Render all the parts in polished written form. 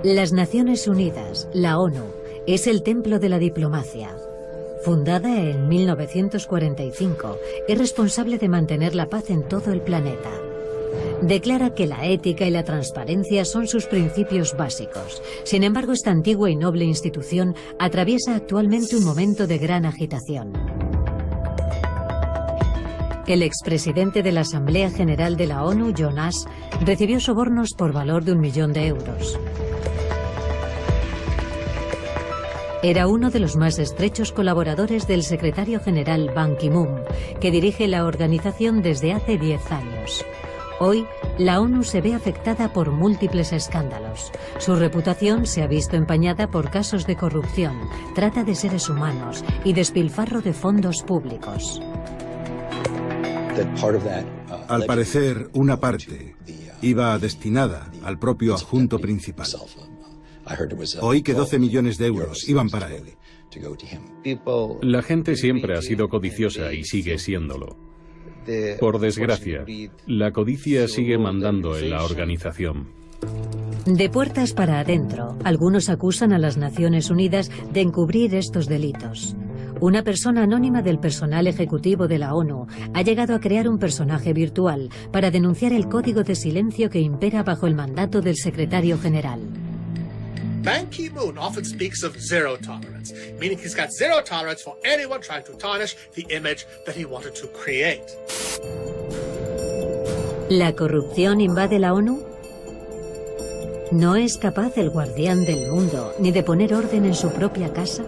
Las Naciones Unidas, la ONU, es el templo de la diplomacia. Fundada en 1945, es responsable de mantener la paz en todo el planeta. Declara que la ética y la transparencia son sus principios básicos. Sin embargo, esta antigua y noble institución atraviesa actualmente un momento de gran agitación. El expresidente de la Asamblea General de la ONU, John Ash, recibió sobornos por valor de 1 millón de euros. Era uno de los más estrechos colaboradores del secretario general Ban Ki-moon, que dirige la organización desde hace 10 años. Hoy, la ONU se ve afectada por múltiples escándalos. Su reputación se ha visto empañada por casos de corrupción, trata de seres humanos y despilfarro de fondos públicos. Al parecer, una parte iba destinada al propio adjunto principal. Oí que 12 millones de euros iban para él. La gente siempre ha sido codiciosa y sigue siéndolo. Por desgracia, la codicia sigue mandando en la organización. De puertas para adentro, algunos acusan a las Naciones Unidas de encubrir estos delitos. Una persona anónima del personal ejecutivo de la ONU ha llegado a crear un personaje virtual para denunciar el código de silencio que impera bajo el mandato del secretario general. Ban Ki-moon often speaks of zero tolerance, meaning he's got zero tolerance for anyone trying to tarnish the image that he wanted to create. ¿La corrupción invade la ONU? ¿No es capaz el guardián del mundo ni de poner orden en su propia casa?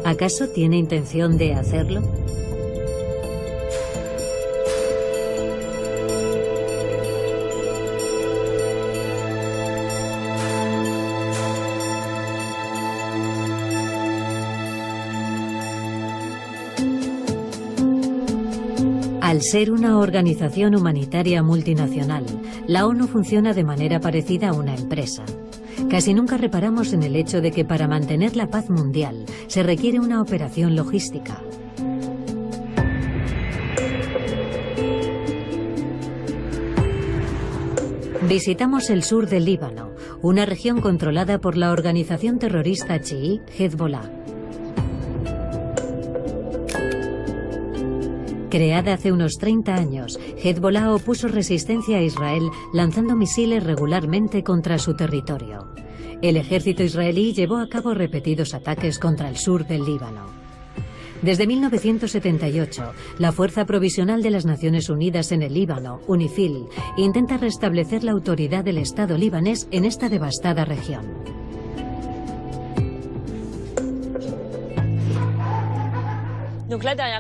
¿Acaso tiene intención de hacerlo? Al ser una organización humanitaria multinacional, la ONU funciona de manera parecida a una empresa. Casi nunca reparamos en el hecho de que para mantener la paz mundial se requiere una operación logística. Visitamos el sur del Líbano, una región controlada por la organización terrorista chií Hezbollah. Creada hace unos 30 años, Hezbollah opuso resistencia a Israel lanzando misiles regularmente contra su territorio. El ejército israelí llevó a cabo repetidos ataques contra el sur del Líbano. Desde 1978, la Fuerza Provisional de las Naciones Unidas en el Líbano, UNIFIL, intenta restablecer la autoridad del Estado libanés en esta devastada región.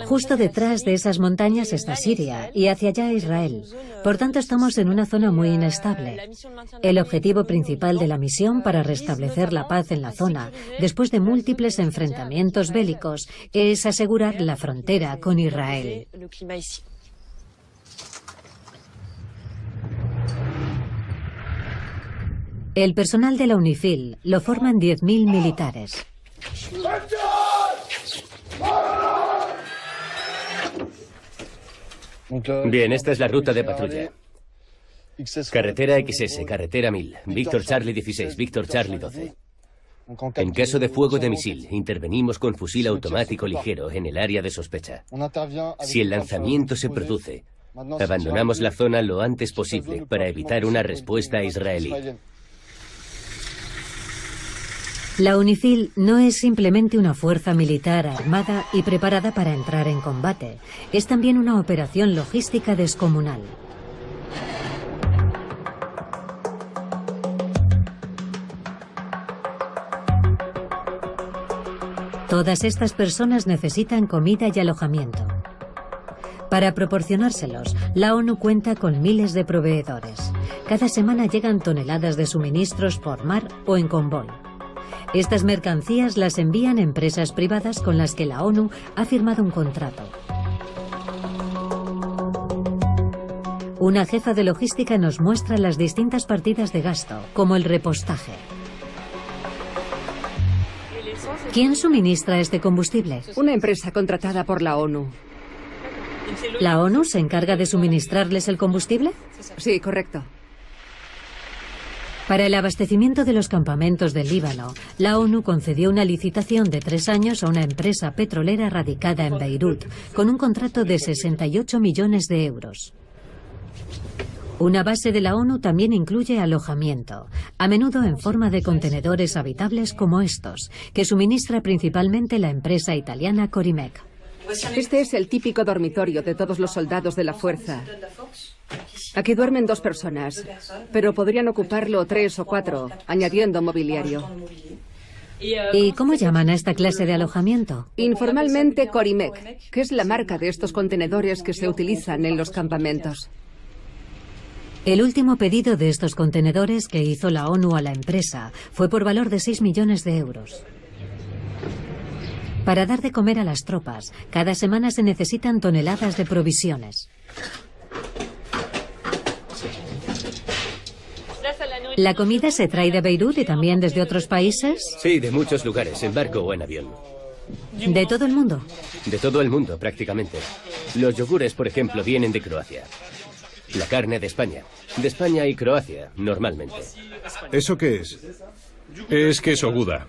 Justo detrás de esas montañas está Siria y hacia allá Israel. Por tanto, estamos en una zona muy inestable. El objetivo principal de la misión para restablecer la paz en la zona, después de múltiples enfrentamientos bélicos, es asegurar la frontera con Israel. El personal de la UNIFIL lo forman 10.000 militares. Bien, esta es la ruta de patrulla. Carretera XS, carretera 1000, Víctor Charlie 16, Víctor Charlie 12. En caso de fuego de misil, intervenimos con fusil automático ligero en el área de sospecha. Si el lanzamiento se produce, abandonamos la zona lo antes posible para evitar una respuesta israelí. La UNIFIL no es simplemente una fuerza militar armada y preparada para entrar en combate. Es también una operación logística descomunal. Todas estas personas necesitan comida y alojamiento. Para proporcionárselos, la ONU cuenta con miles de proveedores. Cada semana llegan toneladas de suministros por mar o en convoy. Estas mercancías las envían empresas privadas con las que la ONU ha firmado un contrato. Una jefa de logística nos muestra las distintas partidas de gasto, como el repostaje. ¿Quién suministra este combustible? Una empresa contratada por la ONU. ¿La ONU se encarga de suministrarles el combustible? Sí, correcto. Para el abastecimiento de los campamentos del Líbano, la ONU concedió una licitación de 3 años a una empresa petrolera radicada en Beirut, con un contrato de 68 millones de euros. Una base de la ONU también incluye alojamiento, a menudo en forma de contenedores habitables como estos, que suministra principalmente la empresa italiana Corimec. Este es el típico dormitorio de todos los soldados de la fuerza. Aquí duermen 2 personas, pero podrían ocuparlo 3 o 4, añadiendo mobiliario. ¿Y cómo llaman a esta clase de alojamiento? Informalmente Corimec, que es la marca de estos contenedores que se utilizan en los campamentos. El último pedido de estos contenedores que hizo la ONU a la empresa fue por valor de 6 millones de euros. Para dar de comer a las tropas, cada semana se necesitan toneladas de provisiones. ¿La comida se trae de Beirut y también desde otros países? Sí, de muchos lugares, en barco o en avión. ¿De todo el mundo? De todo el mundo, prácticamente. Los yogures, por ejemplo, vienen de Croacia. La carne de España. De España y Croacia, normalmente. ¿Eso qué es? Es queso Gouda.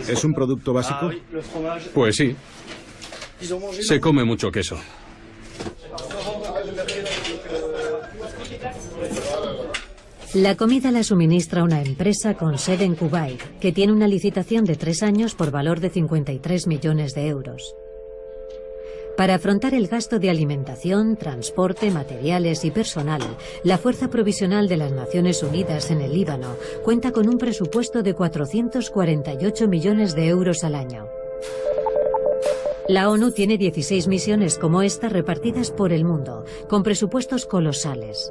¿Es un producto básico? Pues sí. Se come mucho queso. La comida la suministra una empresa con sede en Kuwait, que tiene una licitación de 3 años por valor de 53 millones de euros. Para afrontar el gasto de alimentación, transporte, materiales y personal, la Fuerza Provisional de las Naciones Unidas en el Líbano cuenta con un presupuesto de 448 millones de euros al año. La ONU tiene 16 misiones como esta repartidas por el mundo, con presupuestos colosales.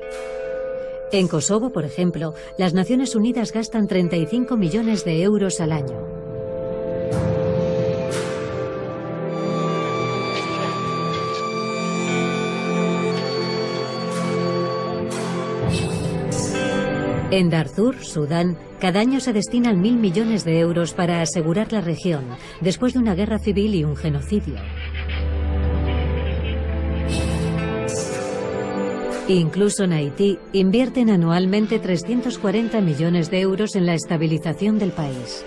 En Kosovo, por ejemplo, las Naciones Unidas gastan 35 millones de euros al año. En Darfur, Sudán, cada año se destinan 1.000 millones de euros para asegurar la región, después de una guerra civil y un genocidio. Incluso en Haití, invierten anualmente 340 millones de euros en la estabilización del país.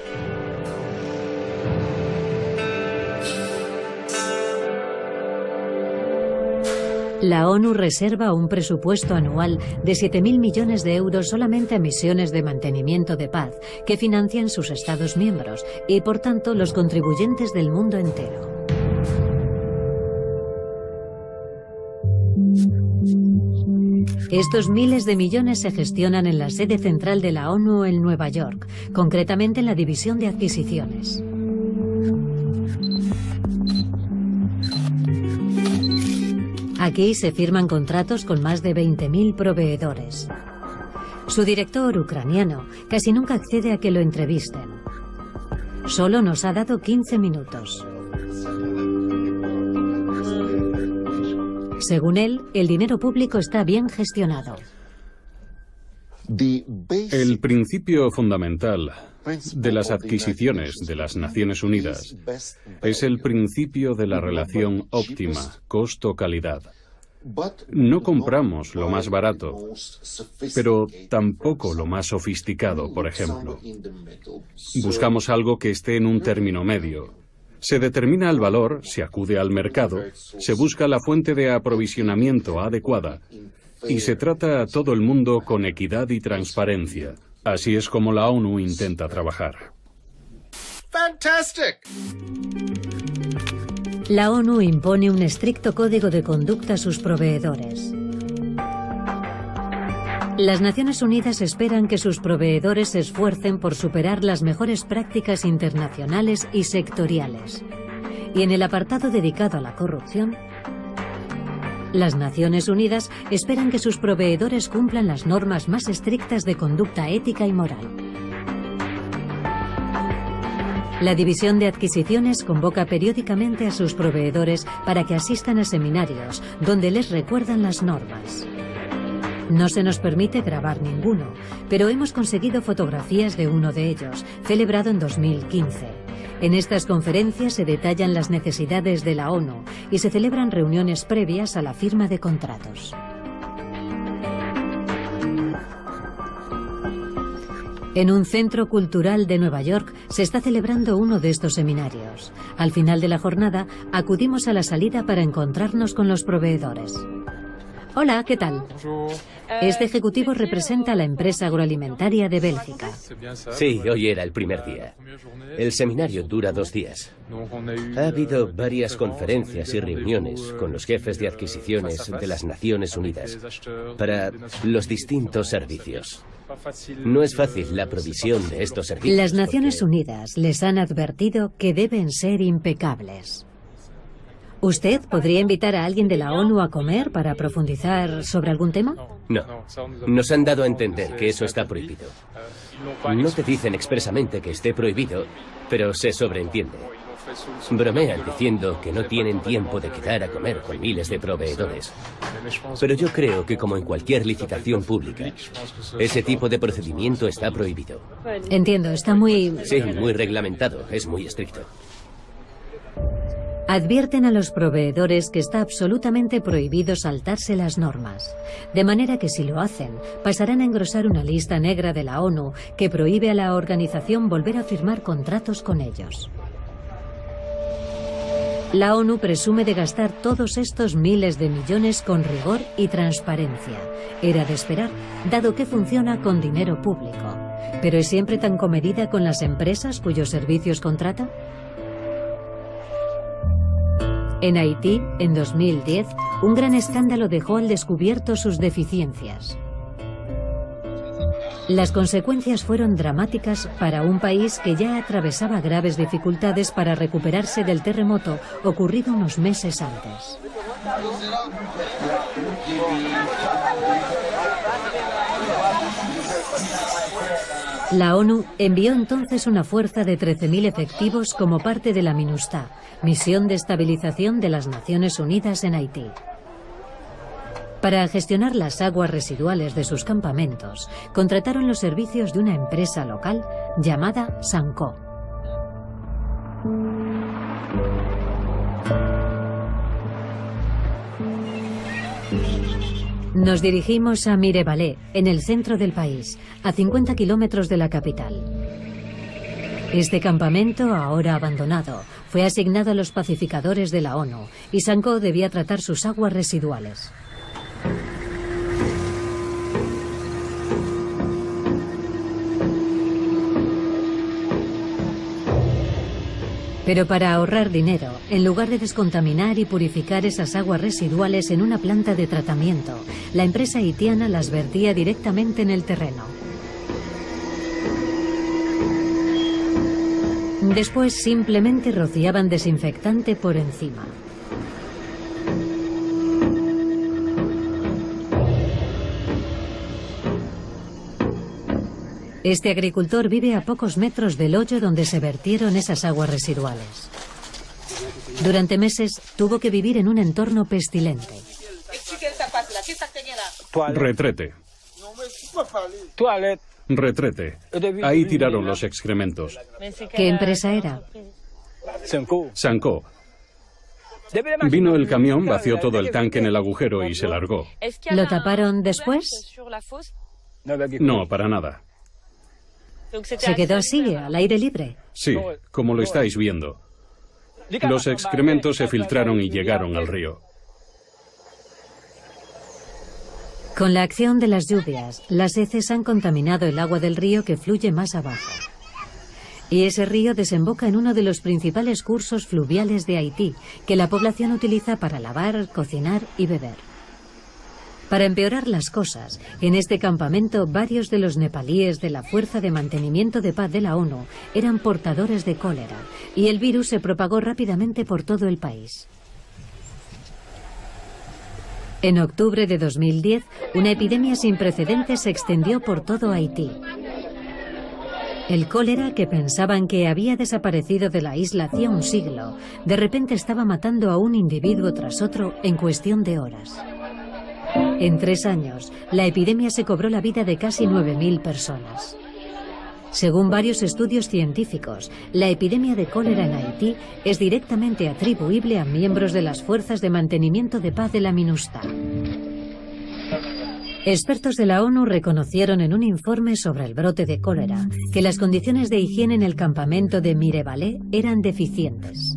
La ONU reserva un presupuesto anual de 7.000 millones de euros solamente a misiones de mantenimiento de paz, que financian sus Estados miembros y, por tanto, los contribuyentes del mundo entero. Estos miles de millones se gestionan en la sede central de la ONU en Nueva York, concretamente en la División de Adquisiciones. Aquí se firman contratos con más de 20.000 proveedores. Su director, ucraniano, casi nunca accede a que lo entrevisten. Solo nos ha dado 15 minutos. Según él, el dinero público está bien gestionado. El principio fundamental de las adquisiciones de las Naciones Unidas es el principio de la relación óptima, costo-calidad. No compramos lo más barato, pero tampoco lo más sofisticado, por ejemplo. Buscamos algo que esté en un término medio. Se determina el valor, se acude al mercado, se busca la fuente de aprovisionamiento adecuada y se trata a todo el mundo con equidad y transparencia. Así es como la ONU intenta trabajar. Fantastic. La ONU impone un estricto código de conducta a sus proveedores. Las Naciones Unidas esperan que sus proveedores se esfuercen por superar las mejores prácticas internacionales y sectoriales. Y en el apartado dedicado a la corrupción, las Naciones Unidas esperan que sus proveedores cumplan las normas más estrictas de conducta ética y moral. La División de Adquisiciones convoca periódicamente a sus proveedores para que asistan a seminarios donde les recuerdan las normas. No se nos permite grabar ninguno, pero hemos conseguido fotografías de uno de ellos, celebrado en 2015. En estas conferencias se detallan las necesidades de la ONU y se celebran reuniones previas a la firma de contratos. En un centro cultural de Nueva York se está celebrando uno de estos seminarios. Al final de la jornada, acudimos a la salida para encontrarnos con los proveedores. Hola, ¿qué tal? Este ejecutivo representa a la empresa agroalimentaria de Bélgica. Sí, hoy era el primer día. El seminario dura 2 días. Ha habido varias conferencias y reuniones con los jefes de adquisiciones de las Naciones Unidas para los distintos servicios. No es fácil la provisión de estos servicios. Las Naciones Unidas les han advertido que deben ser impecables. ¿Usted podría invitar a alguien de la ONU a comer para profundizar sobre algún tema? No. Nos han dado a entender que eso está prohibido. No te dicen expresamente que esté prohibido, pero se sobreentiende. Bromean diciendo que no tienen tiempo de quedar a comer con miles de proveedores. Pero yo creo que, como en cualquier licitación pública, ese tipo de procedimiento está prohibido. Entiendo, está muy... Sí, muy reglamentado, es muy estricto. Advierten a los proveedores que está absolutamente prohibido saltarse las normas, de manera que si lo hacen, pasarán a engrosar una lista negra de la ONU que prohíbe a la organización volver a firmar contratos con ellos. La ONU presume de gastar todos estos miles de millones con rigor y transparencia. Era de esperar, dado que funciona con dinero público. ¿Pero es siempre tan comedida con las empresas cuyos servicios contrata? En Haití, en 2010, un gran escándalo dejó al descubierto sus deficiencias. Las consecuencias fueron dramáticas para un país que ya atravesaba graves dificultades para recuperarse del terremoto ocurrido unos meses antes. La ONU envió entonces una fuerza de 13.000 efectivos como parte de la MINUSTAH, Misión de Estabilización de las Naciones Unidas en Haití. Para gestionar las aguas residuales de sus campamentos, contrataron los servicios de una empresa local llamada Sanco. Nos dirigimos a Mirebalais, en el centro del país, a 50 kilómetros de la capital. Este campamento, ahora abandonado, fue asignado a los pacificadores de la ONU y Sanco debía tratar sus aguas residuales. Pero para ahorrar dinero, en lugar de descontaminar y purificar esas aguas residuales en una planta de tratamiento, la empresa haitiana las vertía directamente en el terreno. Después simplemente rociaban desinfectante por encima. Este agricultor vive a pocos metros del hoyo donde se vertieron esas aguas residuales. Durante meses tuvo que vivir en un entorno pestilente. Retrete. Retrete. Ahí tiraron los excrementos. ¿Qué empresa era? Sanco. Vino el camión, vació todo el tanque en el agujero y se largó. ¿Lo taparon después? No, para nada. ¿Se quedó así, al aire libre? Sí, como lo estáis viendo. Los excrementos se filtraron y llegaron al río. Con la acción de las lluvias, las heces han contaminado el agua del río que fluye más abajo. Y ese río desemboca en uno de los principales cursos fluviales de Haití, que la población utiliza para lavar, cocinar y beber. Para empeorar las cosas, en este campamento varios de los nepalíes de la Fuerza de Mantenimiento de Paz de la ONU eran portadores de cólera, y el virus se propagó rápidamente por todo el país. En octubre de 2010, una epidemia sin precedentes se extendió por todo Haití. El cólera, que pensaban que había desaparecido de la isla hacía un siglo, de repente estaba matando a un individuo tras otro en cuestión de horas. En 3 años, la epidemia se cobró la vida de casi 9.000 personas. Según varios estudios científicos, la epidemia de cólera en Haití es directamente atribuible a miembros de las fuerzas de mantenimiento de paz de la MINUSTAH. Expertos de la ONU reconocieron en un informe sobre el brote de cólera que las condiciones de higiene en el campamento de Mirebalais eran deficientes.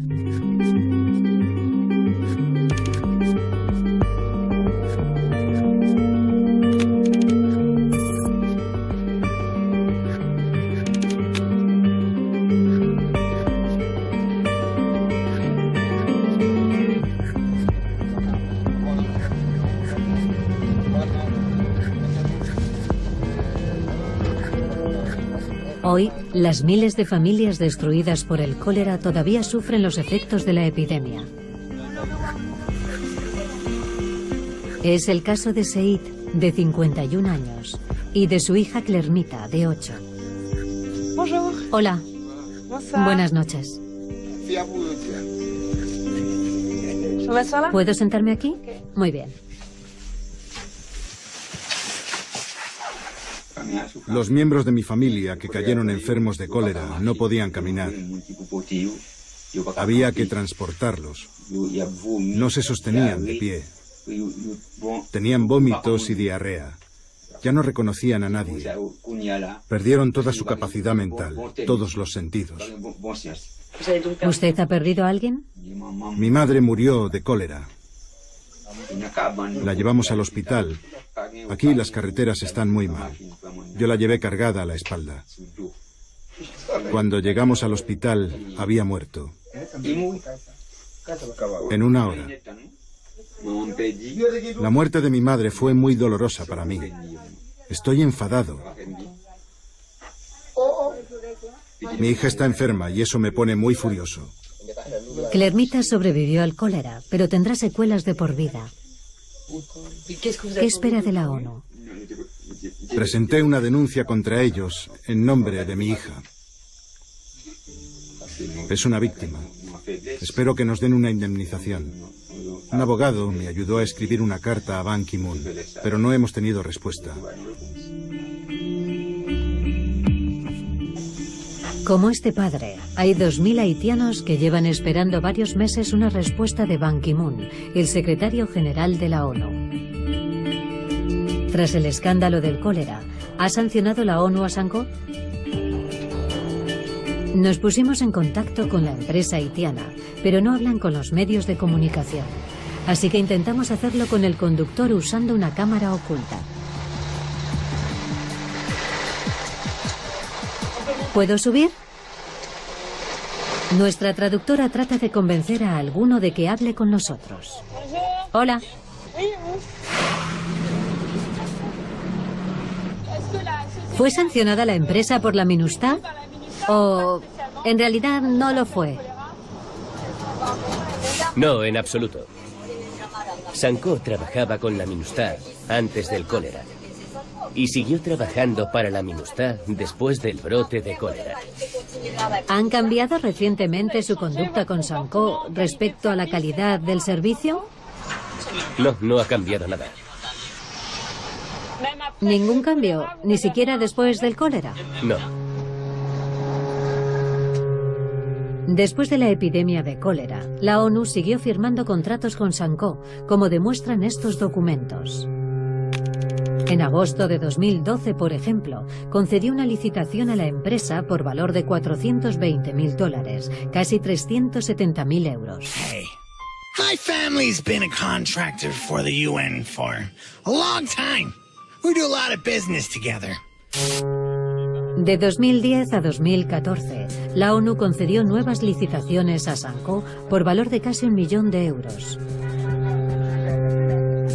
Hoy, las miles de familias destruidas por el cólera todavía sufren los efectos de la epidemia. Es el caso de Seid, de 51 años, y de su hija Clermita, de 8. Bonjour. Hola. Bonsoir. Buenas noches. ¿Puedo ¿Puedo sentarme aquí? Muy bien. Los miembros de mi familia que cayeron enfermos de cólera no podían caminar. Había que transportarlos. No se sostenían de pie. Tenían vómitos y diarrea. Ya no reconocían a nadie. Perdieron toda su capacidad mental, todos los sentidos. ¿Usted ha perdido a alguien? Mi madre murió de cólera. La llevamos al hospital. Aquí las carreteras están muy mal. Yo la llevé cargada a la espalda. Cuando llegamos al hospital, había muerto. En 1 hora. La muerte de mi madre fue muy dolorosa para mí. Estoy enfadado. Mi hija está enferma y eso me pone muy furioso. Clermita sobrevivió al cólera, pero tendrá secuelas de por vida. ¿Qué espera de la ONU? Presenté una denuncia contra ellos en nombre de mi hija. Es una víctima. Espero que nos den una indemnización. Un abogado me ayudó a escribir una carta a Ban Ki-moon, pero no hemos tenido respuesta. Como este padre, hay 2.000 haitianos que llevan esperando varios meses una respuesta de Ban Ki-moon, el secretario general de la ONU. Tras el escándalo del cólera, ¿ha sancionado la ONU a Sanko? Nos pusimos en contacto con la empresa haitiana, pero no hablan con los medios de comunicación. Así que intentamos hacerlo con el conductor usando una cámara oculta. ¿Puedo subir? Nuestra traductora trata de convencer a alguno de que hable con nosotros. Hola. ¿Fue sancionada la empresa por la MINUSTAH? ¿O en realidad no lo fue? No, en absoluto. Sanko trabajaba con la MINUSTAH antes del cólera. Y siguió trabajando para la MINUSTAH después del brote de cólera. ¿Han cambiado recientemente su conducta con Sanko respecto a la calidad del servicio? No, no ha cambiado nada. ¿Ningún cambio? ¿Ni siquiera después del cólera? No. Después de la epidemia de cólera, la ONU siguió firmando contratos con Sanko, como demuestran estos documentos. En agosto de 2012, por ejemplo, concedió una licitación a la empresa por valor de $420.000, casi 370.000 euros. Hey, my family's been a contractor for the UN for a long time. We do a lot of business together. De 2010 a 2014, la ONU concedió nuevas licitaciones a Sanko por valor de casi 1 millón de euros.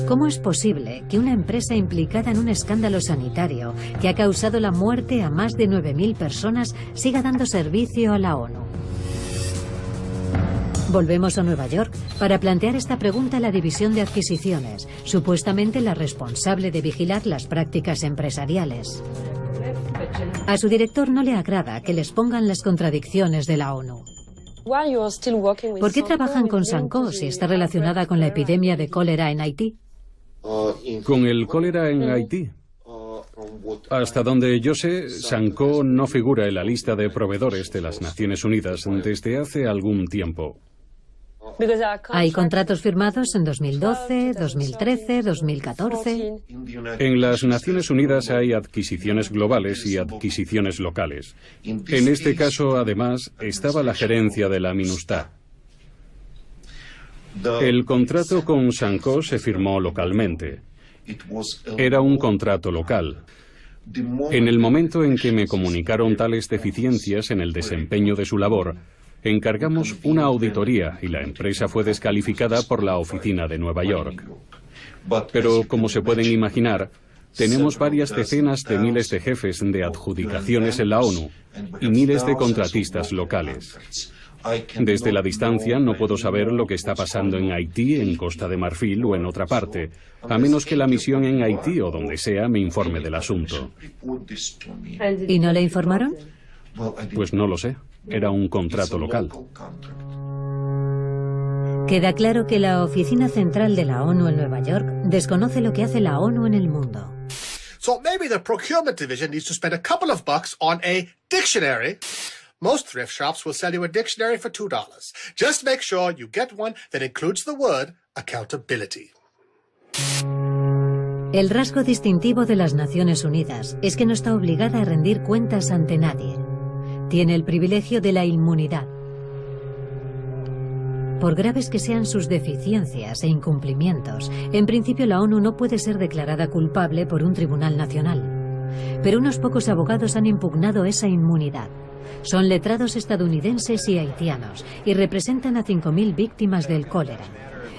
¿Cómo es posible que una empresa implicada en un escándalo sanitario que ha causado la muerte a más de 9.000 personas siga dando servicio a la ONU? Volvemos a Nueva York para plantear esta pregunta a la División de Adquisiciones, supuestamente la responsable de vigilar las prácticas empresariales. A su director no le agrada que les pongan las contradicciones de la ONU. ¿Por qué trabajan con Sanko si está relacionada con la epidemia de cólera en Haití? ¿Con el cólera en Haití? Hasta donde yo sé, Sanko no figura en la lista de proveedores de las Naciones Unidas desde hace algún tiempo. Hay contratos firmados en 2012, 2013, 2014. En las Naciones Unidas hay adquisiciones globales y adquisiciones locales. En este caso, además, estaba la gerencia de la MINUSTAH. El contrato con Sanco se firmó localmente. Era un contrato local. En el momento en que me comunicaron tales deficiencias en el desempeño de su labor, encargamos una auditoría y la empresa fue descalificada por la oficina de Nueva York. Pero, como se pueden imaginar, tenemos varias decenas de miles de jefes de adjudicaciones en la ONU y miles de contratistas locales. Desde la distancia no puedo saber lo que está pasando en Haití, en Costa de Marfil o en otra parte, a menos que la misión en Haití o donde sea me informe del asunto. ¿Y no le informaron? Pues no lo sé. Era un contrato local. Queda claro que la Oficina Central de la ONU en Nueva York desconoce lo que hace la ONU en el mundo. So maybe the procurement division needs to spend a couple of bucks on a dictionary. Most thrift shops will sell you a dictionary for $2. Just make sure you get one that includes the word accountability. El rasgo distintivo de las Naciones Unidas es que no está obligada a rendir cuentas ante nadie. Tiene el privilegio de la inmunidad. Por graves que sean sus deficiencias e incumplimientos, en principio la ONU no puede ser declarada culpable por un tribunal nacional. Pero unos pocos abogados han impugnado esa inmunidad. Son letrados estadounidenses y haitianos y representan a 5.000 víctimas del cólera.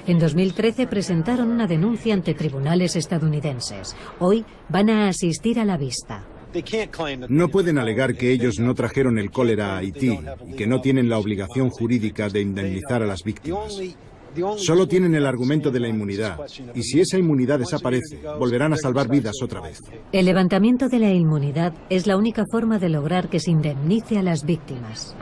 En 2013 presentaron una denuncia ante tribunales estadounidenses. Hoy van a asistir a la vista. No pueden alegar que ellos no trajeron el cólera a Haití y que no tienen la obligación jurídica de indemnizar a las víctimas. Solo tienen el argumento de la inmunidad, y si esa inmunidad desaparece, volverán a salvar vidas otra vez. El levantamiento de la inmunidad es la única forma de lograr que se indemnice a las víctimas.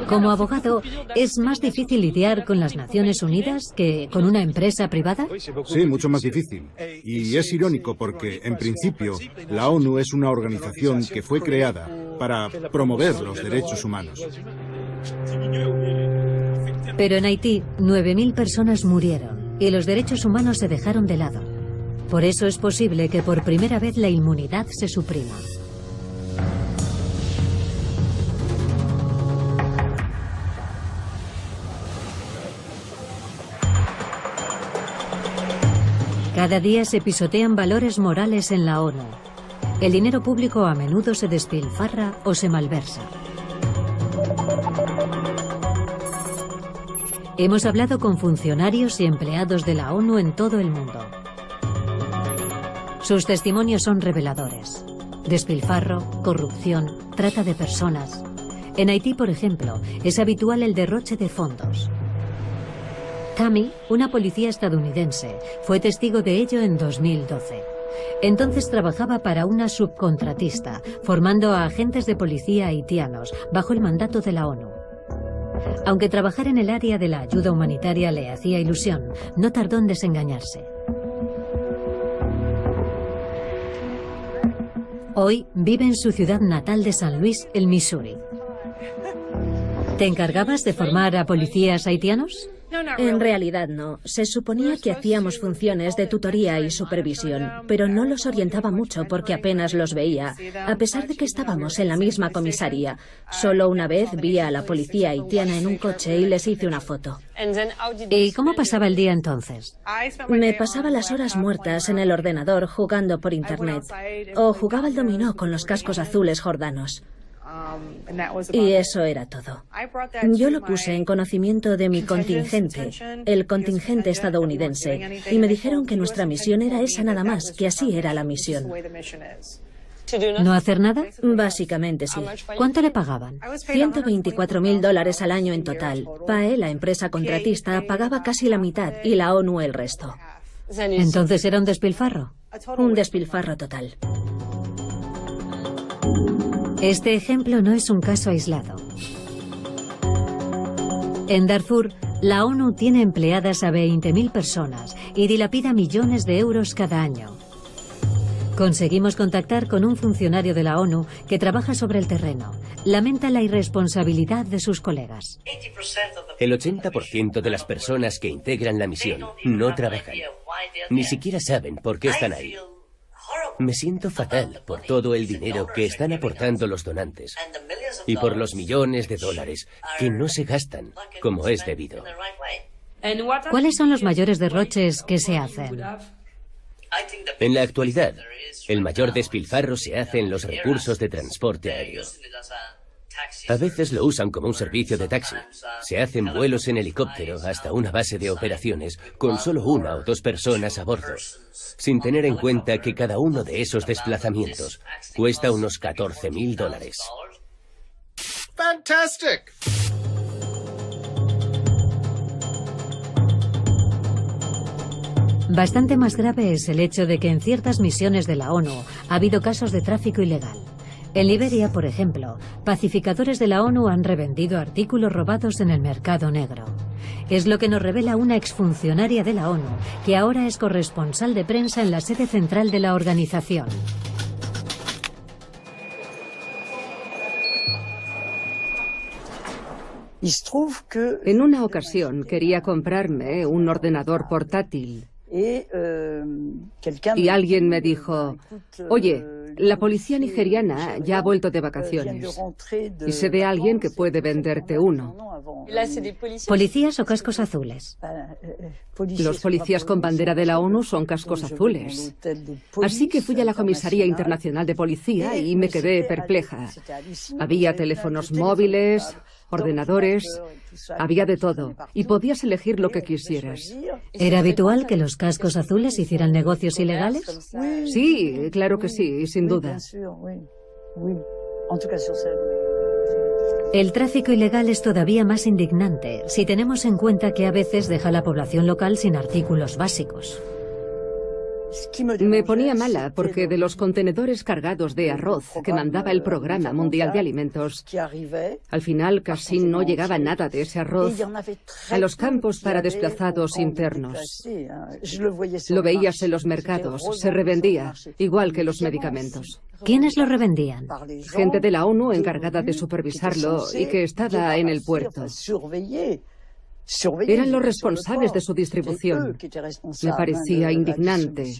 Como abogado, ¿es más difícil lidiar con las Naciones Unidas que con una empresa privada? Sí, mucho más difícil. Y es irónico porque, en principio, la ONU es una organización que fue creada para promover los derechos humanos. Pero en Haití, 9.000 personas murieron y los derechos humanos se dejaron de lado. Por eso es posible que por primera vez la inmunidad se suprima. Cada día se pisotean valores morales en la ONU. El dinero público a menudo se despilfarra o se malversa. Hemos hablado con funcionarios y empleados de la ONU en todo el mundo. Sus testimonios son reveladores. Despilfarro, corrupción, trata de personas. En Haití, por ejemplo, es habitual el derroche de fondos. Tammy, una policía estadounidense, fue testigo de ello en 2012. Entonces trabajaba para una subcontratista, formando a agentes de policía haitianos bajo el mandato de la ONU. Aunque trabajar en el área de la ayuda humanitaria le hacía ilusión, no tardó en desengañarse. Hoy vive en su ciudad natal de San Luis, el Missouri. ¿Te encargabas de formar a policías haitianos? En realidad no. Se suponía que hacíamos funciones de tutoría y supervisión, pero no los orientaba mucho porque apenas los veía, a pesar de que estábamos en la misma comisaría. Solo una vez vi a la policía haitiana en un coche y les hice una foto. ¿Y cómo pasaba el día entonces? Me pasaba las horas muertas en el ordenador jugando por internet, o jugaba al dominó con los cascos azules jordanos. Y eso era todo. Yo lo puse en conocimiento de mi contingente, el contingente estadounidense, y me dijeron que nuestra misión era esa nada más, que así era la misión. ¿No hacer nada? Básicamente sí. ¿Cuánto le pagaban? $124.000 al año en total. PAE, la empresa contratista, pagaba casi la mitad y la ONU el resto. ¿Entonces era un despilfarro? Un despilfarro total. Este ejemplo no es un caso aislado. En Darfur, la ONU tiene empleadas a 20.000 personas y dilapida millones de euros cada año. Conseguimos contactar con un funcionario de la ONU que trabaja sobre el terreno. Lamenta la irresponsabilidad de sus colegas. El 80% de las personas que integran la misión no trabajan. Ni siquiera saben por qué están ahí. Me siento fatal por todo el dinero que están aportando los donantes y por los millones de dólares que no se gastan como es debido. ¿Cuáles son los mayores derroches que se hacen? En la actualidad, el mayor despilfarro se hace en los recursos de transporte aéreo. A veces lo usan como un servicio de taxi. Se hacen vuelos en helicóptero hasta una base de operaciones con solo 1 o 2 personas a bordo, sin tener en cuenta que cada uno de esos desplazamientos cuesta unos $14.000. Fantastic! Bastante más grave es el hecho de que en ciertas misiones de la ONU ha habido casos de tráfico ilegal. En Liberia, por ejemplo, pacificadores de la ONU han revendido artículos robados en el mercado negro. Es lo que nos revela una exfuncionaria de la ONU, que ahora es corresponsal de prensa en la sede central de la organización. En una ocasión quería comprarme un ordenador portátil. Y alguien me dijo, oye, la policía nigeriana ya ha vuelto de vacaciones y sé de alguien que puede venderte uno. ¿Policías o cascos azules? Los policías con bandera de la ONU son cascos azules. Así que fui a la Comisaría Internacional de Policía y me quedé perpleja. Había teléfonos móviles, ordenadores, había de todo, y podías elegir lo que quisieras. ¿Era habitual que los cascos azules hicieran negocios ilegales? Sí, claro que sí, sin duda. El tráfico ilegal es todavía más indignante si tenemos en cuenta que a veces deja a la población local sin artículos básicos. Me ponía mala porque de los contenedores cargados de arroz que mandaba el Programa Mundial de Alimentos, al final casi no llegaba nada de ese arroz a los campos para desplazados internos. Lo veías en los mercados, se revendía, igual que los medicamentos. ¿Quiénes lo revendían? Gente de la ONU encargada de supervisarlo y que estaba en el puerto. Eran los responsables de su distribución. Me parecía indignante.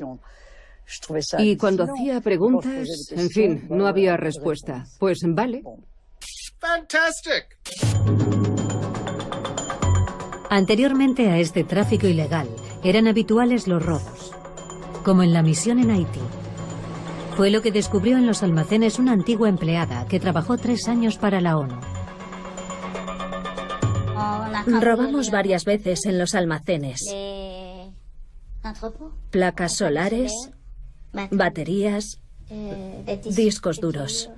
Y cuando hacía preguntas, en fin, no había respuesta. Pues vale. Fantastic! Anteriormente a este tráfico ilegal, eran habituales los robos, como en la misión en Haití. Fue lo que descubrió en los almacenes una antigua empleada que trabajó 3 años para la ONU. Robamos varias veces en los almacenes. Placas solares, baterías, discos duros.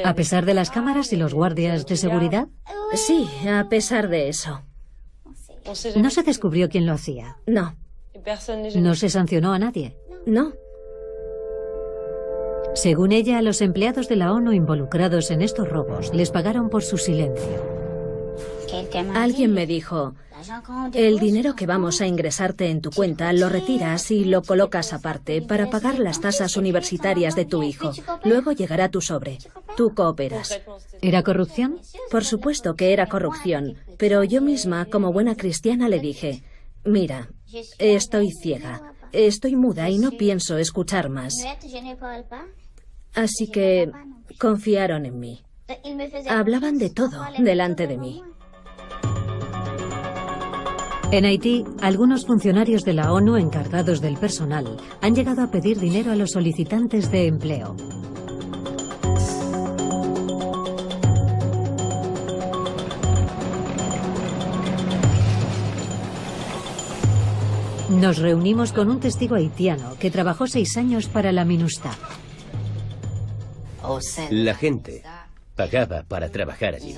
¿A pesar de las cámaras y los guardias de seguridad? Sí, a pesar de eso. ¿No se descubrió quién lo hacía? No. ¿No se sancionó a nadie? No. Según ella, a los empleados de la ONU involucrados en estos robos les pagaron por su silencio. Alguien me dijo, el dinero que vamos a ingresarte en tu cuenta lo retiras y lo colocas aparte para pagar las tasas universitarias de tu hijo. Luego llegará tu sobre. Tú cooperas. ¿Era corrupción? Por supuesto que era corrupción, pero yo misma, como buena cristiana, le dije, mira, estoy ciega, estoy muda y no pienso escuchar más. Así que confiaron en mí. Hablaban de todo delante de mí. En Haití, algunos funcionarios de la ONU encargados del personal han llegado a pedir dinero a los solicitantes de empleo. Nos reunimos con un testigo haitiano que trabajó 6 años para la MINUSTAH. La gente pagaba para trabajar allí.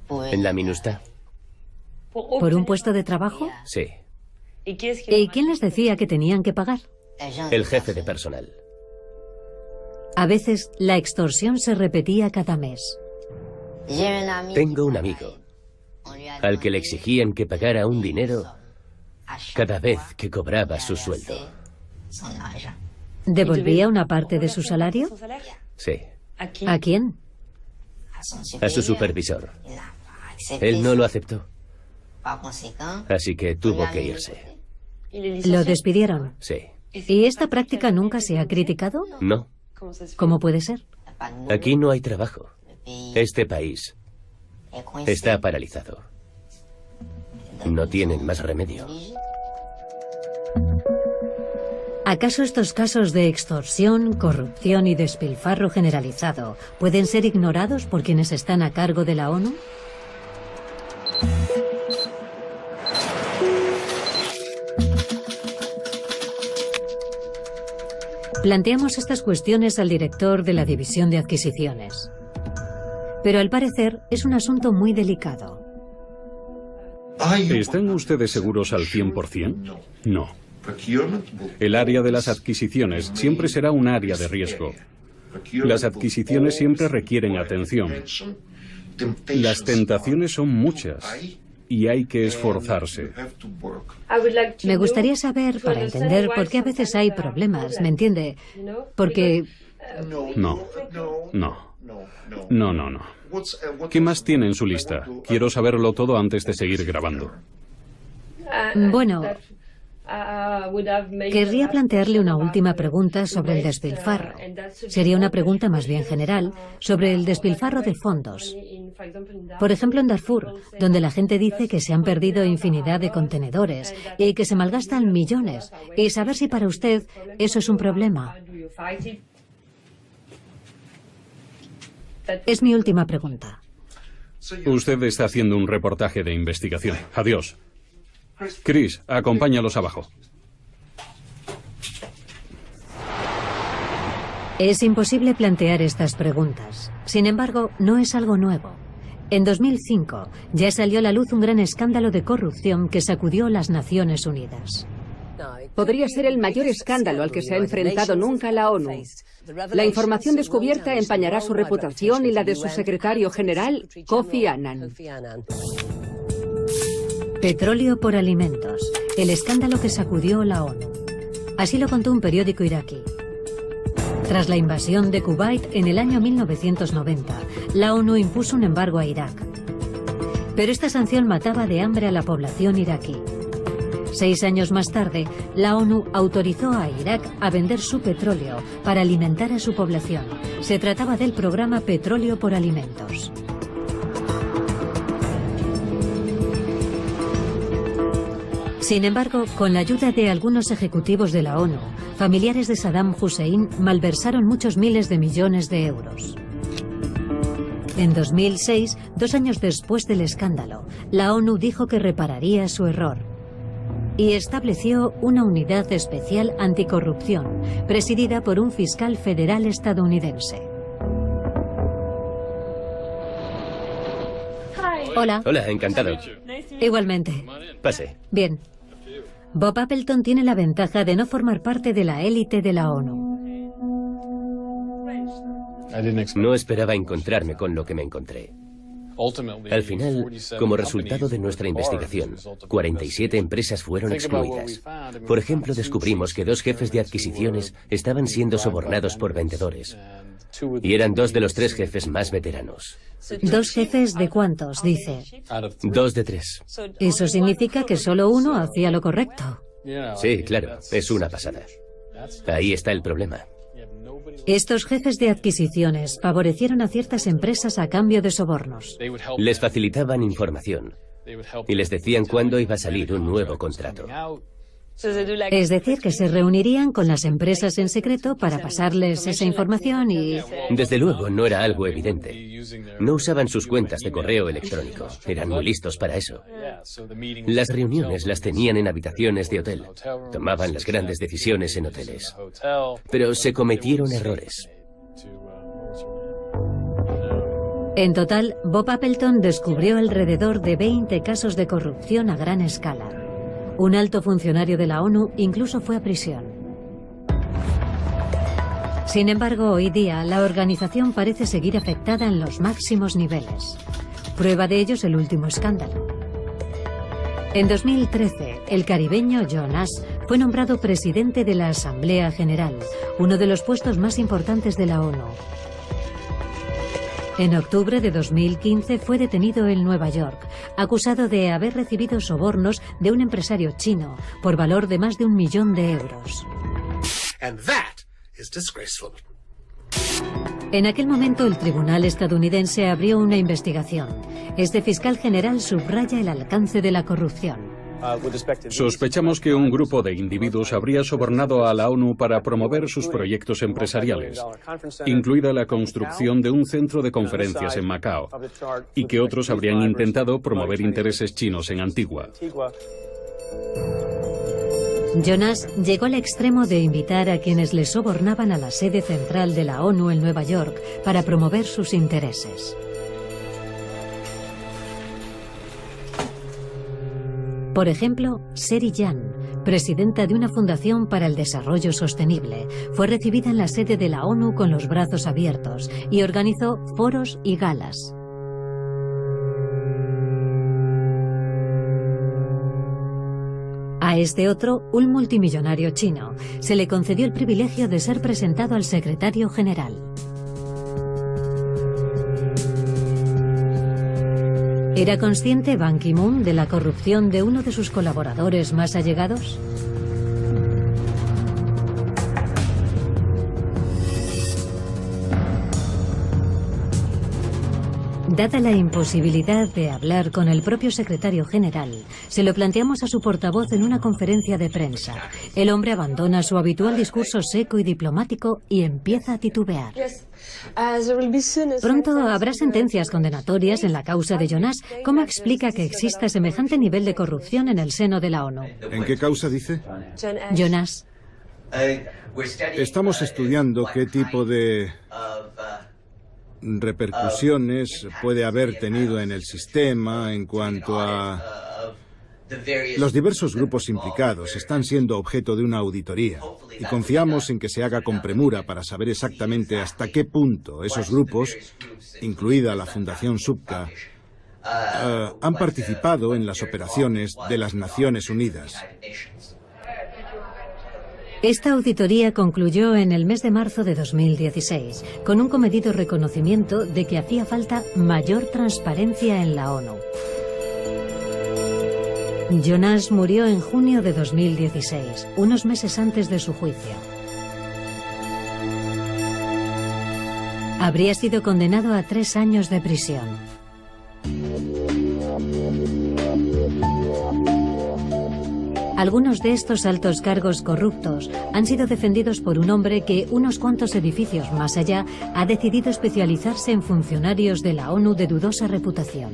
¿En la MINUSTAH? ¿Por un puesto de trabajo? Sí. ¿Y quién les decía que tenían que pagar? El jefe de personal. A veces, la extorsión se repetía cada mes. Tengo un amigo al que le exigían que pagara un dinero cada vez que cobraba su sueldo. ¿Devolvía una parte de su salario? Sí, ¿A quién? a su supervisor. Él no lo aceptó, así que tuvo que irse. ¿Lo despidieron? Sí. ¿Y esta práctica nunca se ha criticado? No, ¿Cómo puede ser? aquí no hay trabajo. Este país está paralizado. No tienen más remedio. ¿Acaso estos casos de extorsión, corrupción y despilfarro generalizado pueden ser ignorados por quienes están a cargo de la ONU? Planteamos estas cuestiones al director de la División de Adquisiciones. Pero al parecer es un asunto muy delicado. ¿Están ustedes seguros al 100%? No. El área de las adquisiciones siempre será un área de riesgo. Las adquisiciones siempre requieren atención. Las tentaciones son muchas y hay que esforzarse. Me gustaría saber, para entender por qué a veces hay problemas, ¿me entiende? Porque... No. ¿Qué más tiene en su lista? Quiero saberlo todo antes de seguir grabando. Bueno, querría plantearle una última pregunta sobre el despilfarro. Sería una pregunta más bien general sobre el despilfarro de fondos. Por ejemplo, en Darfur, donde la gente dice que se han perdido infinidad de contenedores y que se malgastan millones. Y saber si para usted eso es un problema. Es mi última pregunta. Usted está haciendo un reportaje de investigación. Adiós. Chris, acompáñalos abajo. Es imposible plantear estas preguntas. Sin embargo, no es algo nuevo. En 2005 ya salió a la luz un gran escándalo de corrupción que sacudió las Naciones Unidas. Podría ser el mayor escándalo al que se ha enfrentado nunca la ONU. La información descubierta empañará su reputación y la de su secretario general, Kofi Annan. Petróleo por alimentos, el escándalo que sacudió la ONU. Así lo contó un periódico iraquí. Tras la invasión de Kuwait en el año 1990, la ONU impuso un embargo a Irak. Pero esta sanción mataba de hambre a la población iraquí. 6 años más tarde, la ONU autorizó a Irak a vender su petróleo para alimentar a su población. Se trataba del programa Petróleo por Alimentos. Sin embargo, con la ayuda de algunos ejecutivos de la ONU, familiares de Saddam Hussein malversaron muchos miles de millones de euros. En 2006, 2 años después del escándalo, la ONU dijo que repararía su error y estableció una unidad especial anticorrupción, presidida por un fiscal federal estadounidense. Hola. Hola, encantado. Igualmente. Pase. Bien. Bob Appleton tiene la ventaja de no formar parte de la élite de la ONU. No esperaba encontrarme con lo que me encontré. Al final, como resultado de nuestra investigación, 47 empresas fueron excluidas. Por ejemplo, descubrimos que 2 jefes de adquisiciones estaban siendo sobornados por vendedores. Y eran 2 de los 3 jefes más veteranos. ¿2 jefes de cuántos, dice? 2 de 3. Eso significa que solo uno hacía lo correcto. Sí, claro, es una pasada. Ahí está el problema. Estos jefes de adquisiciones favorecieron a ciertas empresas a cambio de sobornos. Les facilitaban información y les decían cuándo iba a salir un nuevo contrato. Es decir, que se reunirían con las empresas en secreto para pasarles esa información y... Desde luego, no era algo evidente. No usaban sus cuentas de correo electrónico. Eran muy listos para eso. Las reuniones las tenían en habitaciones de hotel. Tomaban las grandes decisiones en hoteles. Pero se cometieron errores. En total, Bob Appleton descubrió alrededor de 20 casos de corrupción a gran escala. Un alto funcionario de la ONU incluso fue a prisión. Sin embargo, hoy día la organización parece seguir afectada en los máximos niveles. Prueba de ello es el último escándalo. En 2013, el caribeño Jonas fue nombrado presidente de la Asamblea General, uno de los puestos más importantes de la ONU. En octubre de 2015 fue detenido en Nueva York, acusado de haber recibido sobornos de un empresario chino por valor de más de 1 millón de euros. And that is disgraceful. En aquel momento el tribunal estadounidense abrió una investigación. Este fiscal general subraya el alcance de la corrupción. Sospechamos que un grupo de individuos habría sobornado a la ONU para promover sus proyectos empresariales, incluida la construcción de un centro de conferencias en Macao, y que otros habrían intentado promover intereses chinos en Antigua. Jonas llegó al extremo de invitar a quienes le sobornaban a la sede central de la ONU en Nueva York para promover sus intereses. Por ejemplo, Seri Yan, presidenta de una fundación para el desarrollo sostenible, fue recibida en la sede de la ONU con los brazos abiertos y organizó foros y galas. A este otro, un multimillonario chino, se le concedió el privilegio de ser presentado al secretario general. ¿Era consciente Ban Ki-moon de la corrupción de uno de sus colaboradores más allegados? Dada la imposibilidad de hablar con el propio secretario general, se lo planteamos a su portavoz en una conferencia de prensa. El hombre abandona su habitual discurso seco y diplomático y empieza a titubear. Pronto habrá sentencias condenatorias en la causa de Jonas. ¿Cómo explica que exista semejante nivel de corrupción en el seno de la ONU? ¿En qué causa dice? Jonas. Estamos estudiando qué tipo de repercusiones puede haber tenido en el sistema en cuanto a... Los diversos grupos implicados están siendo objeto de una auditoría y confiamos en que se haga con premura para saber exactamente hasta qué punto esos grupos, incluida la Fundación Subka, han participado en las operaciones de las Naciones Unidas. Esta auditoría concluyó en el mes de marzo de 2016, con un comedido reconocimiento de que hacía falta mayor transparencia en la ONU. Jonas murió en junio de 2016, unos meses antes de su juicio. Habría sido condenado a 3 años de prisión. Algunos de estos altos cargos corruptos han sido defendidos por un hombre que, unos cuantos edificios más allá, ha decidido especializarse en funcionarios de la ONU de dudosa reputación.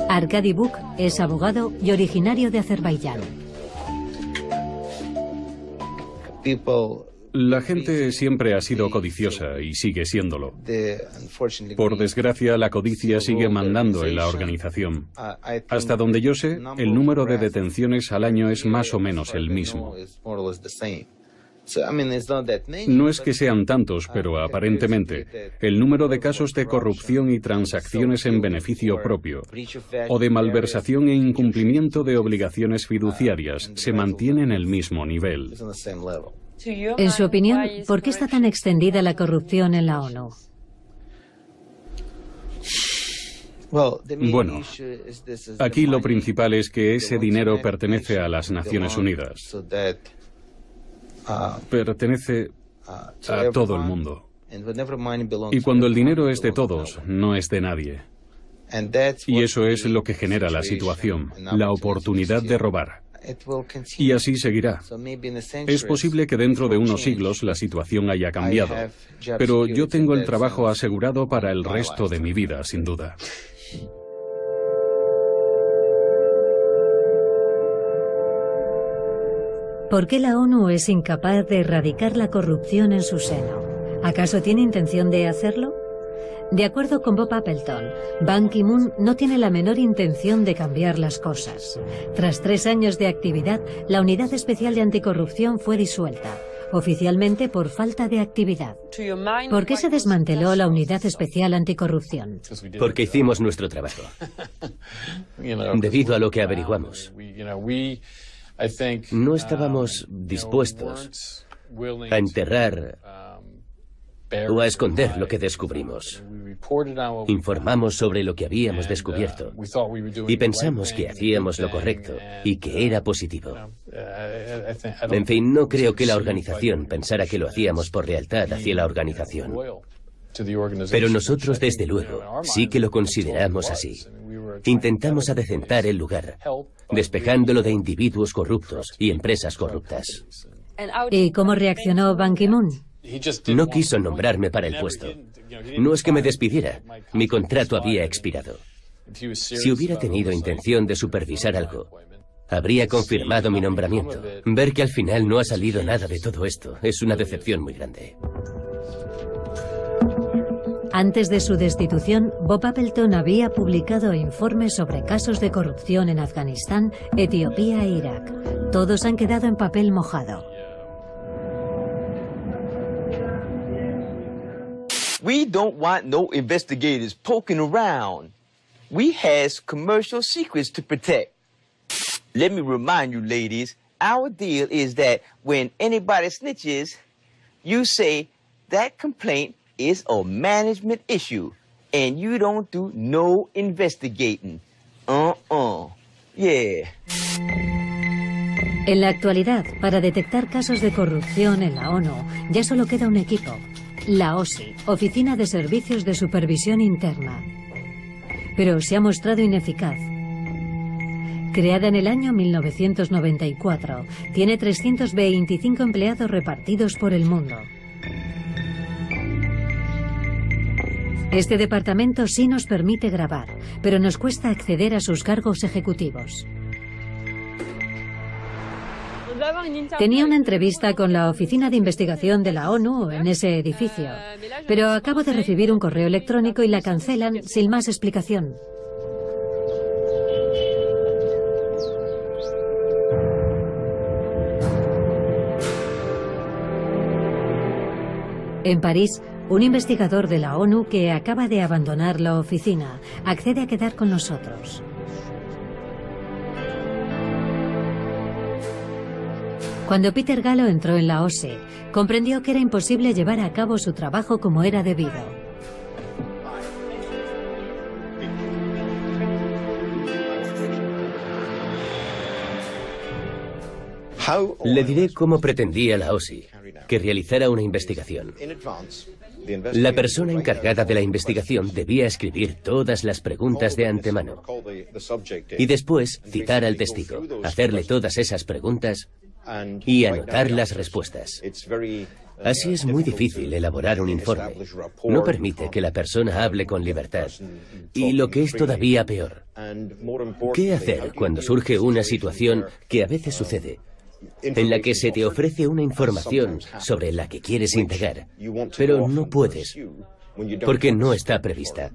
Arkady Buk es abogado y originario de Azerbaiyán. La gente siempre ha sido codiciosa y sigue siéndolo. Por desgracia, la codicia sigue mandando en la organización. Hasta donde yo sé, el número de detenciones al año es más o menos el mismo. No es que sean tantos, pero aparentemente, el número de casos de corrupción y transacciones en beneficio propio, o de malversación e incumplimiento de obligaciones fiduciarias, se mantiene en el mismo nivel. En su opinión, ¿por qué está tan extendida la corrupción en la ONU? Bueno, aquí lo principal es que ese dinero pertenece a las Naciones Unidas. Pertenece a todo el mundo. Y cuando el dinero es de todos, no es de nadie. Y eso es lo que genera la situación, la oportunidad de robar. Y así seguirá. Es posible que dentro de unos siglos la situación haya cambiado, pero yo tengo el trabajo asegurado para el resto de mi vida, sin duda. ¿Por qué la ONU es incapaz de erradicar la corrupción en su seno? ¿Acaso tiene intención de hacerlo? De acuerdo con Bob Appleton, Ban Ki-moon no tiene la menor intención de cambiar las cosas. Tras 3 años de actividad, la Unidad Especial de Anticorrupción fue disuelta, oficialmente por falta de actividad. ¿Por qué se desmanteló la Unidad Especial Anticorrupción? Porque hicimos nuestro trabajo. Debido a lo que averiguamos. No estábamos dispuestos a enterrar o a esconder lo que descubrimos. Informamos sobre lo que habíamos descubierto y pensamos que hacíamos lo correcto y que era positivo. En fin, no creo que la organización pensara que lo hacíamos por lealtad hacia la organización. Pero nosotros, desde luego, sí que lo consideramos así. Intentamos adecentar el lugar, despejándolo de individuos corruptos y empresas corruptas. ¿Y cómo reaccionó Ban Ki-moon? No quiso nombrarme para el puesto. No es que me despidiera, mi contrato había expirado. Si hubiera tenido intención de supervisar algo, habría confirmado mi nombramiento. Ver que al final no ha salido nada de todo esto es una decepción muy grande. Antes de su destitución, Bob Appleton había publicado informes sobre casos de corrupción en Afganistán, Etiopía e Irak. Todos han quedado en papel mojado. We don't want no investigators poking around. We has commercial secrets to protect. Let me remind you, ladies, our deal is that when anybody snitches, you say that complaint is a management issue, and you don't do no investigating. Yeah. En la actualidad, para detectar casos de corrupción en la ONU, ya solo queda un equipo. La OSI, Oficina de Servicios de Supervisión Interna. Pero se ha mostrado ineficaz. Creada en el año 1994, tiene 325 empleados repartidos por el mundo. Este departamento sí nos permite grabar, pero nos cuesta acceder a sus cargos ejecutivos. Tenía una entrevista con la Oficina de Investigación de la ONU en ese edificio, pero acabo de recibir un correo electrónico y la cancelan sin más explicación. En París, un investigador de la ONU que acaba de abandonar la oficina accede a quedar con nosotros. Cuando Peter Gallo entró en la OSI, comprendió que era imposible llevar a cabo su trabajo como era debido. Le diré cómo pretendía la OSI que realizara una investigación. La persona encargada de la investigación debía escribir todas las preguntas de antemano y después citar al testigo, hacerle todas esas preguntas y anotar las respuestas. Así es muy difícil elaborar un informe. No permite que la persona hable con libertad. Y lo que es todavía peor, ¿qué hacer cuando surge una situación que a veces sucede, en la que se te ofrece una información sobre la que quieres indagar, pero no puedes, porque no está prevista?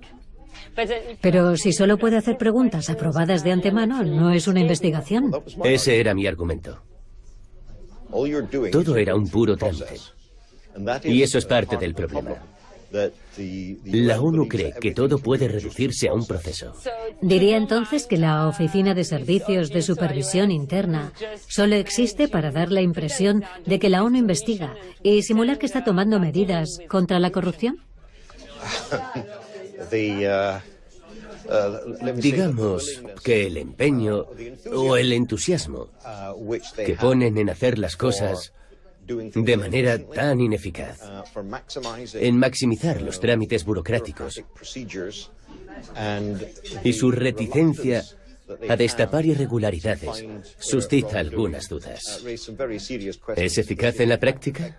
Pero si solo puede hacer preguntas aprobadas de antemano, ¿no es una investigación? Ese era mi argumento. Todo era un puro trámite. Y eso es parte del problema. La ONU cree que todo puede reducirse a un proceso. ¿Diría entonces que la Oficina de Servicios de Supervisión Interna solo existe para dar la impresión de que la ONU investiga y simular que está tomando medidas contra la corrupción? Digamos que el empeño o el entusiasmo que ponen en hacer las cosas de manera tan ineficaz, en maximizar los trámites burocráticos y su reticencia a destapar irregularidades, suscita algunas dudas. ¿Es eficaz en la práctica?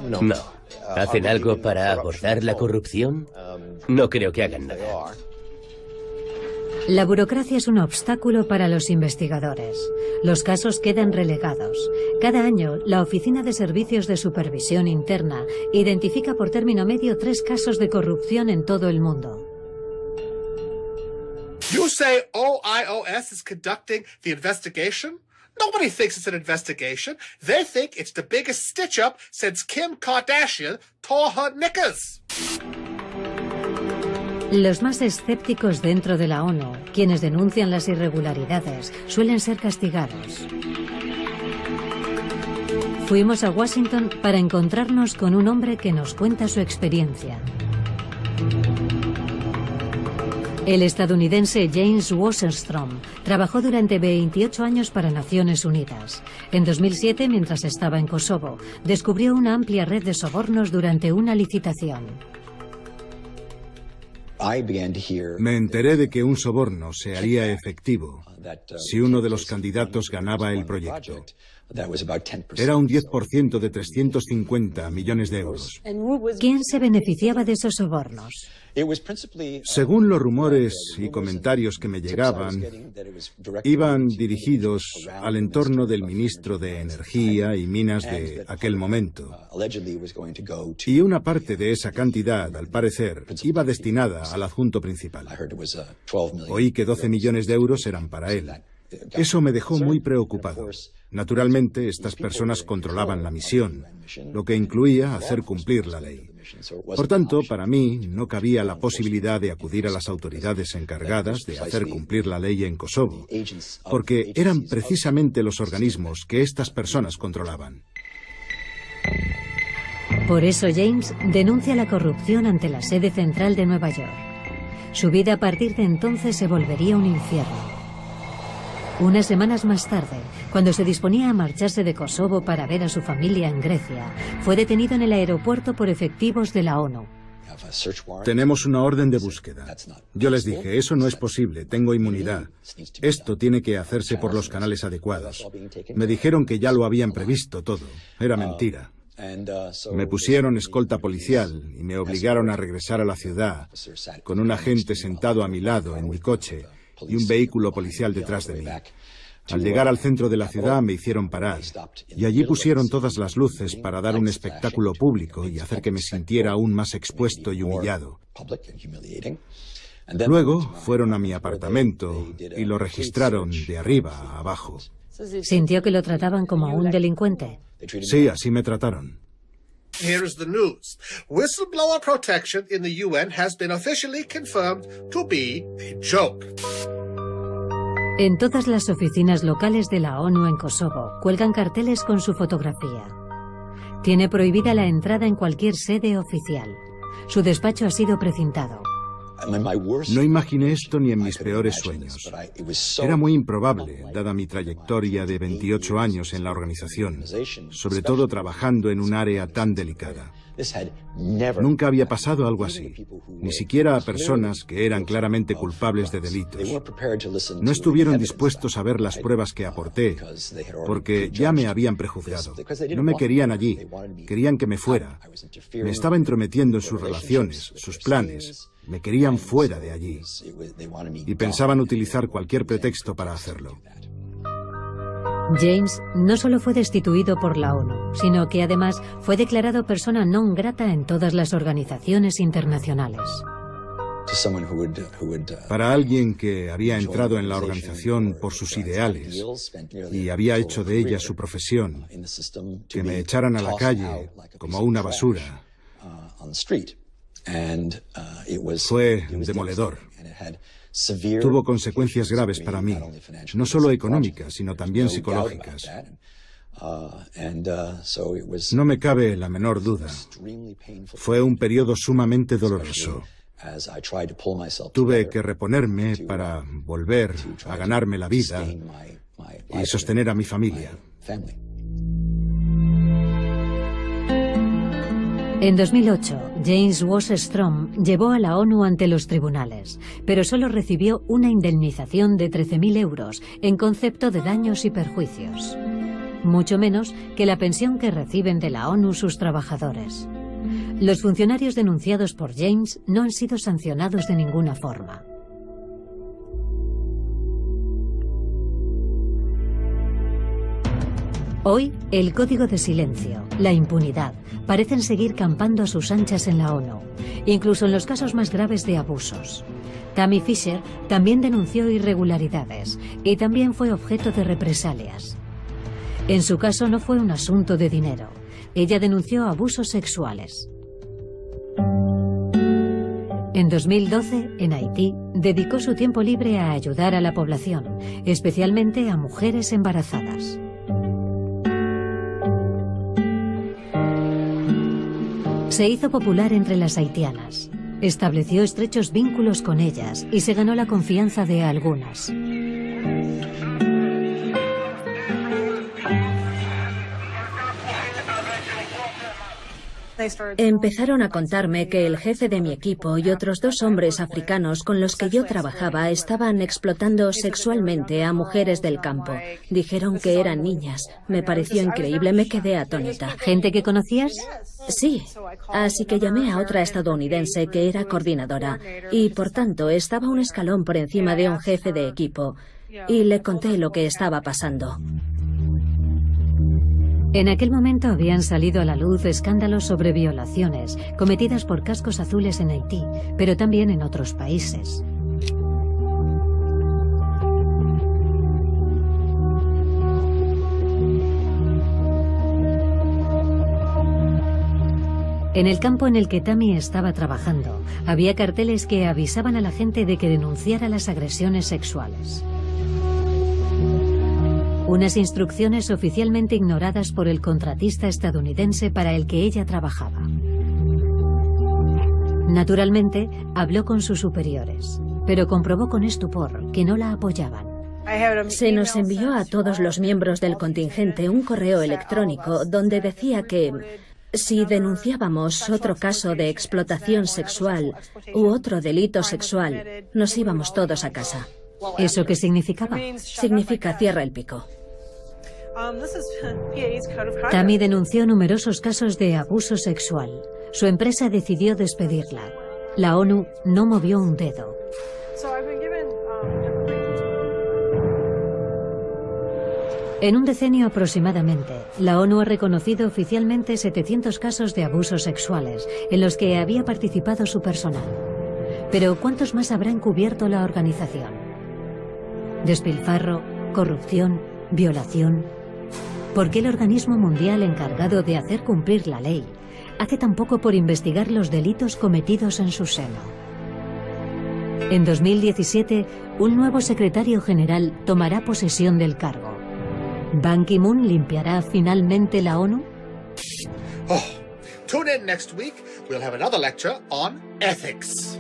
No. ¿Hacen algo para abordar la corrupción? No creo que hagan nada. La burocracia es un obstáculo para los investigadores. Los casos quedan relegados. Cada año, la Oficina de Servicios de Supervisión Interna identifica por término medio 3 casos de corrupción en todo el mundo. You say OIOS is conducting the investigation? Nobody thinks it's an investigation. They think it's the biggest stitch-up since Kim Kardashian tore her knickers. Los más escépticos dentro de la ONU, quienes denuncian las irregularidades, suelen ser castigados. Fuimos a Washington para encontrarnos con un hombre que nos cuenta su experiencia. El estadounidense James Wasserstrom trabajó durante 28 años para Naciones Unidas. En 2007, mientras estaba en Kosovo, descubrió una amplia red de sobornos durante una licitación. Me enteré de que un soborno se haría efectivo si uno de los candidatos ganaba el proyecto. Era un 10% de 350 millones de euros. ¿Quién se beneficiaba de esos sobornos? Según los rumores y comentarios que me llegaban, iban dirigidos al entorno del ministro de Energía y Minas de aquel momento. Y una parte de esa cantidad, al parecer, iba destinada al adjunto principal. Oí que 12 millones de euros eran para él. Eso me dejó muy preocupado. Naturalmente, estas personas controlaban la misión, lo que incluía hacer cumplir la ley. Por tanto, para mí no cabía la posibilidad de acudir a las autoridades encargadas de hacer cumplir la ley en Kosovo, porque eran precisamente los organismos que estas personas controlaban. Por eso James denuncia la corrupción ante la sede central de Nueva York. Su vida a partir de entonces se volvería un infierno. Unas semanas más tarde, cuando se disponía a marcharse de Kosovo para ver a su familia en Grecia, fue detenido en el aeropuerto por efectivos de la ONU. Tenemos una orden de búsqueda. Yo les dije, eso no es posible, tengo inmunidad. Esto tiene que hacerse por los canales adecuados. Me dijeron que ya lo habían previsto todo. Era mentira. Me pusieron escolta policial y me obligaron a regresar a la ciudad, con un agente sentado a mi lado en mi coche y un vehículo policial detrás de mí. Al llegar al centro de la ciudad me hicieron parar y allí pusieron todas las luces para dar un espectáculo público y hacer que me sintiera aún más expuesto y humillado. Luego fueron a mi apartamento y lo registraron de arriba a abajo. ¿Sintió que lo trataban como a un delincuente? Sí, así me trataron. Here is the news. Whistleblower protection in the UN has been officially confirmed to be a joke. En todas las oficinas locales de la ONU en Kosovo cuelgan carteles con su fotografía. Tiene prohibida la entrada en cualquier sede oficial. Su despacho ha sido precintado. No imaginé esto ni en mis peores sueños. Era muy improbable, dada mi trayectoria de 28 años en la organización, sobre todo trabajando en un área tan delicada. Nunca había pasado algo así, ni siquiera a personas que eran claramente culpables de delitos. No estuvieron dispuestos a ver las pruebas que aporté, porque ya me habían prejuzgado. No me querían allí, querían que me fuera. Me estaba entrometiendo en sus relaciones, sus planes. Me querían fuera de allí. Y pensaban utilizar cualquier pretexto para hacerlo. James no solo fue destituido por la ONU, sino que además fue declarado persona non grata en todas las organizaciones internacionales. Para alguien que había entrado en la organización por sus ideales y había hecho de ella su profesión, que me echaran a la calle como una basura, fue demoledor. Tuvo consecuencias graves para mí, no solo económicas, sino también psicológicas. No me cabe la menor duda. Fue un periodo sumamente doloroso. Tuve que reponerme para volver a ganarme la vida y sostener a mi familia. En 2008, James Wasserstrom llevó a la ONU ante los tribunales, pero solo recibió una indemnización de 13.000 euros en concepto de daños y perjuicios. Mucho menos que la pensión que reciben de la ONU sus trabajadores. Los funcionarios denunciados por James no han sido sancionados de ninguna forma. Hoy, el código de silencio, la impunidad, parecen seguir campando a sus anchas en la ONU, incluso en los casos más graves de abusos. Tammy Fisher también denunció irregularidades y también fue objeto de represalias. En su caso no fue un asunto de dinero. Ella denunció abusos sexuales. En 2012, en Haití, dedicó su tiempo libre a ayudar a la población, especialmente a mujeres embarazadas. Se hizo popular entre las haitianas. Estableció estrechos vínculos con ellas y se ganó la confianza de algunas. Empezaron a contarme que el jefe de mi equipo y otros 2 hombres africanos con los que yo trabajaba estaban explotando sexualmente a mujeres del campo. Dijeron que eran niñas. Me pareció increíble, me quedé atónita. ¿Gente que conocías? Sí. Así que llamé a otra estadounidense que era coordinadora y, por tanto, estaba un escalón por encima de un jefe de equipo y le conté lo que estaba pasando. En aquel momento habían salido a la luz escándalos sobre violaciones cometidas por cascos azules en Haití, pero también en otros países. En el campo en el que Tammy estaba trabajando, había carteles que avisaban a la gente de que denunciara las agresiones sexuales. Unas instrucciones oficialmente ignoradas por el contratista estadounidense para el que ella trabajaba. Naturalmente, habló con sus superiores, pero comprobó con estupor que no la apoyaban. Se nos envió a todos los miembros del contingente un correo electrónico donde decía que si denunciábamos otro caso de explotación sexual u otro delito sexual, nos íbamos todos a casa. ¿Eso qué significaba? Significa cierra el pico. Tammy denunció numerosos casos de abuso sexual. Su empresa decidió despedirla. La ONU no movió un dedo. En un decenio aproximadamente, la ONU ha reconocido oficialmente 700 casos de abusos sexuales en los que había participado su personal. Pero ¿cuántos más habrá encubierto la organización? Despilfarro, corrupción, violación. ¿Por qué el organismo mundial encargado de hacer cumplir la ley hace tan poco por investigar los delitos cometidos en su seno? En 2017, un nuevo secretario general tomará posesión del cargo. ¿Ban Ki-moon limpiará finalmente la ONU? Tune in next week. We'll have another lecture on ethics.